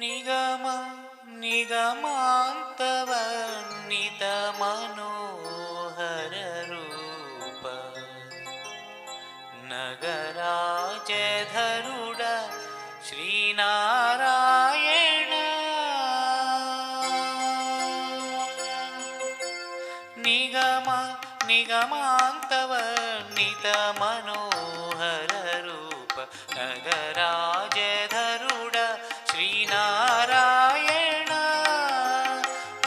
ನಿಗಮ ನಿಗಮಾಂತವರ್ಣಿತ ಮನೋಹರ ರೂಪ ನಗರಾಜಧರುಡ ಶ್ರೀನಾರಾಯಣ ನಿಗಮ ನಿಗಮಾಂತವರ್ಣಿತ ಮನೋಹರ ರೂಪ ನಗರಾಜಧರುಡ ಶ್ರೀನಾರಾಯಣ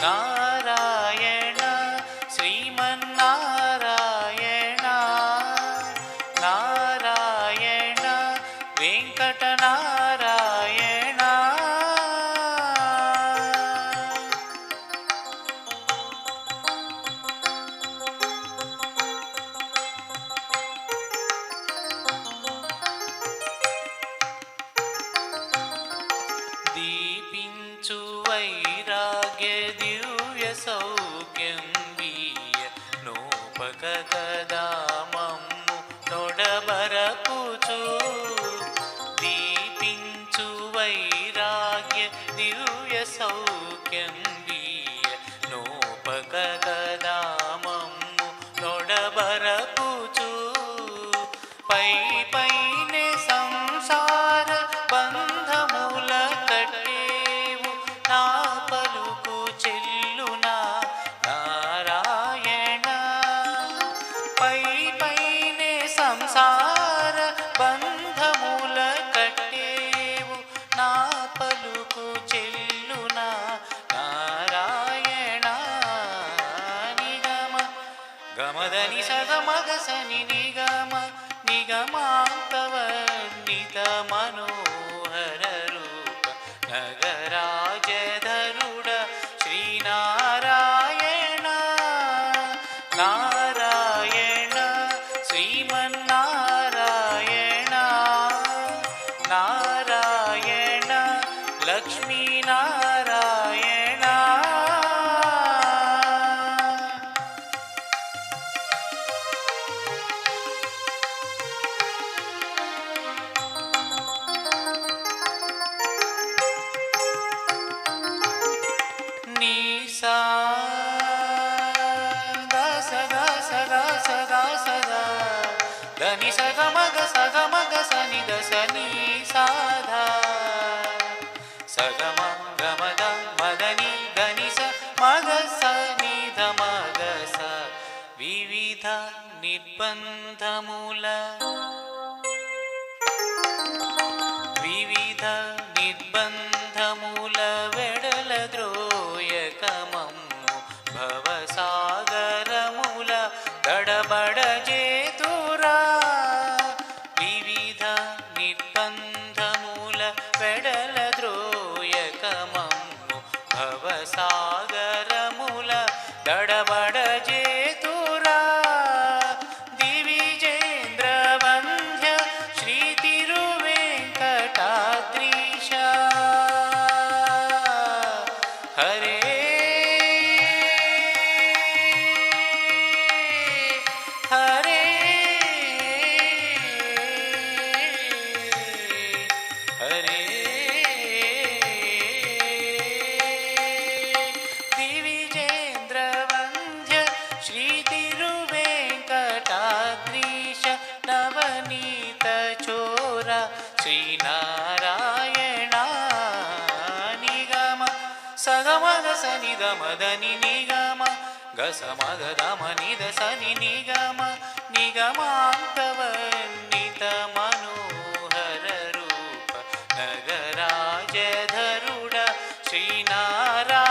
ನಾರಾಯಣ ಶ್ರೀಮನ್ನಾರಾಯಣ ನಾರಾಯಣ ವೆಂಕಟನಾರಾಯಣ దీపించు వైరాగ్య దివ్య సౌఖ్యం వీయ నోపక కదా మమ్ము నొడబరపుచు దీపించు వైరాగ్య దివ్య సౌఖ్యం వీయ నోపక కదా మమ్ము నొడబరపుచు పై పైనే సంసార బంధముల కట్టేవు నా పలుకు చెల్లునా నారాయణ పై పైనే సంసార బంధముల కట్టేవు నా పలుకు చెల్లునా నారాయణ నిగమ గమదని సగమగసని నిగమ నిగమాంతవర్ణిత మనోహర రూప నగరాజధరుడ శ్రీనారాయణ నారాయణ శ్రీమన్నారాయణ నారాయణ లక్ష్మీనారాయణ నీ సా సదా సదా సదా సదా దని సగమగ సని దస నీ సాధా సగమ గమద మదని దని స మగ స నిధ మగ స వివిధ నిర్బంధముల వివిధ నిర్బంధముల వెడల ద్రోయకమమ్ము భవసాగరముల దడబడ చేతురా వివిధ నిర్బంధముల వెడల ద్రోయకమమ్ము భవసాగరముల దడబడ చేతురా దివిజేంద్ర వంద్య శ్రీ తిరువేంకటాద్రీశ హరే హరే హరే దివిజేంద్ర వంద్య శ్రీ తిరువేంకటాద్రీశ నవనీత చోర శ్రీనారాయణ నిగమ సగమగ సని దమదని నిగమ గసమగదమ నిద సని నిగమ నిగమాంతవర్ణిత మనోహర రూప నగరాజధరుడ శ్రీనారాయణ